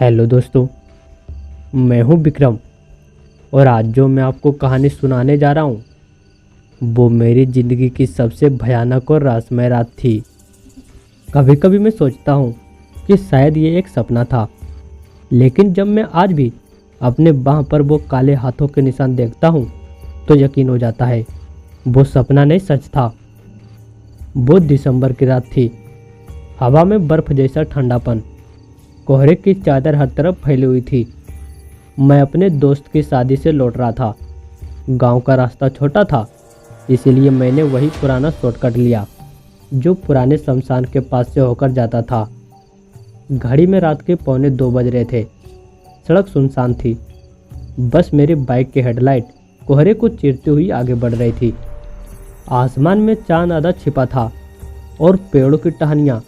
Hello दोस्तों, मैं हूं विक्रम और आज जो मैं आपको कहानी सुनाने जा रहा हूं वो मेरी ज़िंदगी की सबसे भयानक और रहस्यमय रात थी। कभी कभी मैं सोचता हूं कि शायद ये एक सपना था, लेकिन जब मैं आज भी अपने बाह पर वो काले हाथों के निशान देखता हूं तो यकीन हो जाता है वो सपना नहीं, सच था। वो दिसंबर की रात थी। हवा में बर्फ़ जैसा ठंडापन, कोहरे की चादर हर तरफ फैली हुई थी। मैं अपने दोस्त की शादी से लौट रहा था। गांव का रास्ता छोटा था, इसीलिए मैंने वही पुराना शॉर्टकट लिया जो पुराने शमशान के पास से होकर जाता था। घड़ी में रात के 1:45 बज रहे थे। सड़क सुनसान थी, बस मेरी बाइक की हेडलाइट कोहरे को चीरती हुई आगे बढ़ रही थी। आसमान में चांद आधा छिपा था और पेड़ों की टहनियाँ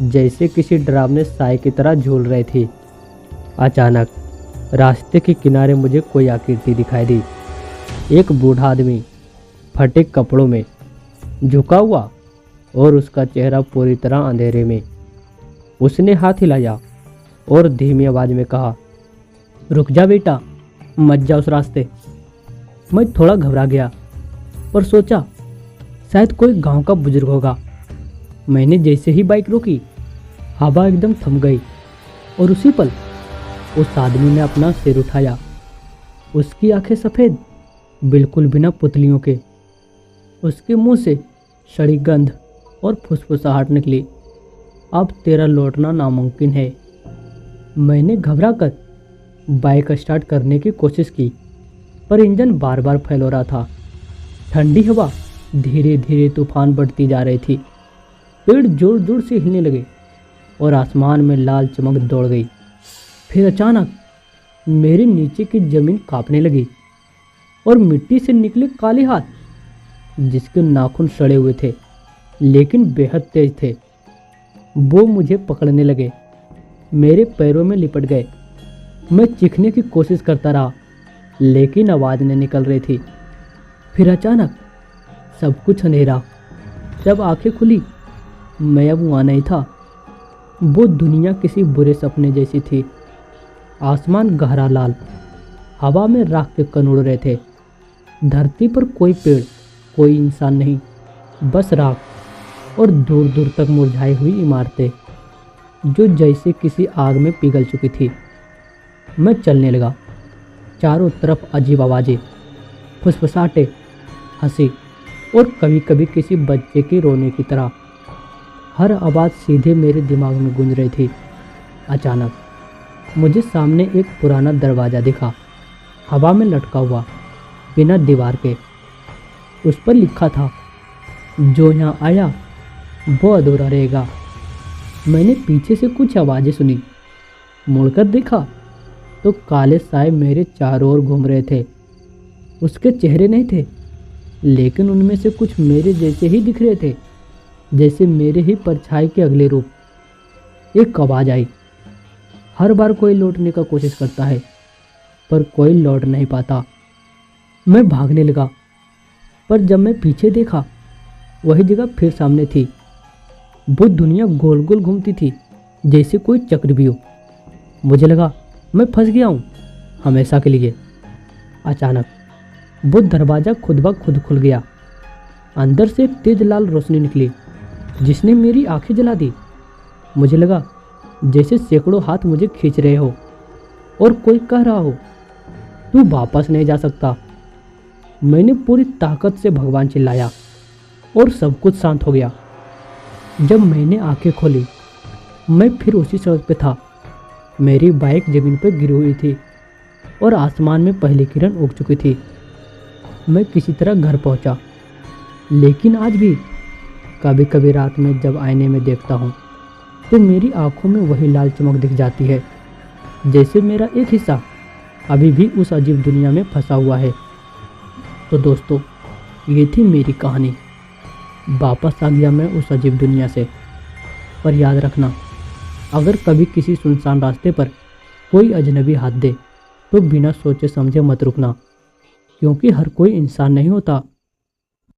जैसे किसी डरावने साए की तरह झूल रही थी। अचानक रास्ते के किनारे मुझे कोई आकृति दिखाई दी। एक बूढ़ा आदमी फटे कपड़ों में झुका हुआ और उसका चेहरा पूरी तरह अंधेरे में। उसने हाथ हिलाया और धीमी आवाज में कहा, रुक जा बेटा, मत जा उस रास्ते। मैं थोड़ा घबरा गया पर सोचा शायद कोई गांव का बुजुर्ग होगा। मैंने जैसे ही बाइक रोकी, हवा एकदम थम गई और उसी पल उस आदमी ने अपना सिर उठाया। उसकी आंखें सफ़ेद, बिल्कुल बिना पुतलियों के। उसके मुंह से सड़ी गंध और फुसफुसाहट निकली, अब तेरा लौटना नामुमकिन है। मैंने घबरा कर बाइक स्टार्ट करने की कोशिश की, पर इंजन बार बार फेल हो रहा था। ठंडी हवा धीरे धीरे तूफान बढ़ती जा रही थी। पेड़ जोर जोर से हिलने लगे और आसमान में लाल चमक दौड़ गई। फिर अचानक मेरे नीचे की जमीन कांपने लगी और मिट्टी से निकले काले हाथ, जिसके नाखून सड़े हुए थे लेकिन बेहद तेज थे, वो मुझे पकड़ने लगे। मेरे पैरों में लिपट गए। मैं चीखने की कोशिश करता रहा लेकिन आवाज़ नहीं निकल रही थी। फिर अचानक सब कुछ अंधेरा। जब आंखें खुली, मैं अब वहाँ नहीं था। वो दुनिया किसी बुरे सपने जैसी थी। आसमान गहरा लाल, हवा में राख के कण उड़ रहे थे। धरती पर कोई पेड़, कोई इंसान नहीं, बस राख और दूर दूर तक मुरझाई हुई इमारतें जो जैसे किसी आग में पिघल चुकी थी। मैं चलने लगा। चारों तरफ अजीब आवाज़ें, फुसफुसाहटें, हंसी और कभी कभी किसी बच्चे के रोने की तरह। हर आवाज़ सीधे मेरे दिमाग में गूंज रही थी। अचानक मुझे सामने एक पुराना दरवाज़ा दिखा, हवा में लटका हुआ, बिना दीवार के। उस पर लिखा था, जो यहाँ आया वो अधूरा रहेगा। मैंने पीछे से कुछ आवाज़ें सुनी। मुड़कर देखा तो काले साए मेरे चारों ओर घूम रहे थे। उसके चेहरे नहीं थे, लेकिन उनमें से कुछ मेरे जैसे ही दिख रहे थे, जैसे मेरे ही परछाई के अगले रूप। एक आवाज़ आई, हर बार कोई लौटने का कोशिश करता है पर कोई लौट नहीं पाता। मैं भागने लगा, पर जब मैं पीछे देखा, वही जगह फिर सामने थी। वो दुनिया गोल गोल घूमती थी, जैसे कोई चक्रव्यूह। मुझे लगा मैं फंस गया हूँ हमेशा के लिए। अचानक वो दरवाज़ा खुद ब खुद खुल गया। अंदर से एक तेज लाल रोशनी निकली जिसने मेरी आंखें जला दी। मुझे लगा जैसे सैकड़ों हाथ मुझे खींच रहे हो और कोई कह रहा हो, तू वापस नहीं जा सकता। मैंने पूरी ताकत से भगवान चिल्लाया और सब कुछ शांत हो गया। जब मैंने आंखें खोली, मैं फिर उसी सड़क पे था। मेरी बाइक ज़मीन पर गिरी हुई थी और आसमान में पहली किरण उग चुकी थी। मैं किसी तरह घर पहुंचा, लेकिन आज भी कभी कभी रात में जब आईने में देखता हूँ तो मेरी आंखों में वही लाल चमक दिख जाती है, जैसे मेरा एक हिस्सा अभी भी उस अजीब दुनिया में फंसा हुआ है। तो दोस्तों, ये थी मेरी कहानी। वापस आ गया मैं उस अजीब दुनिया से। पर याद रखना, अगर कभी किसी सुनसान रास्ते पर कोई अजनबी हाथ दे तो बिना सोचे समझे मत रुकना, क्योंकि हर कोई इंसान नहीं होता।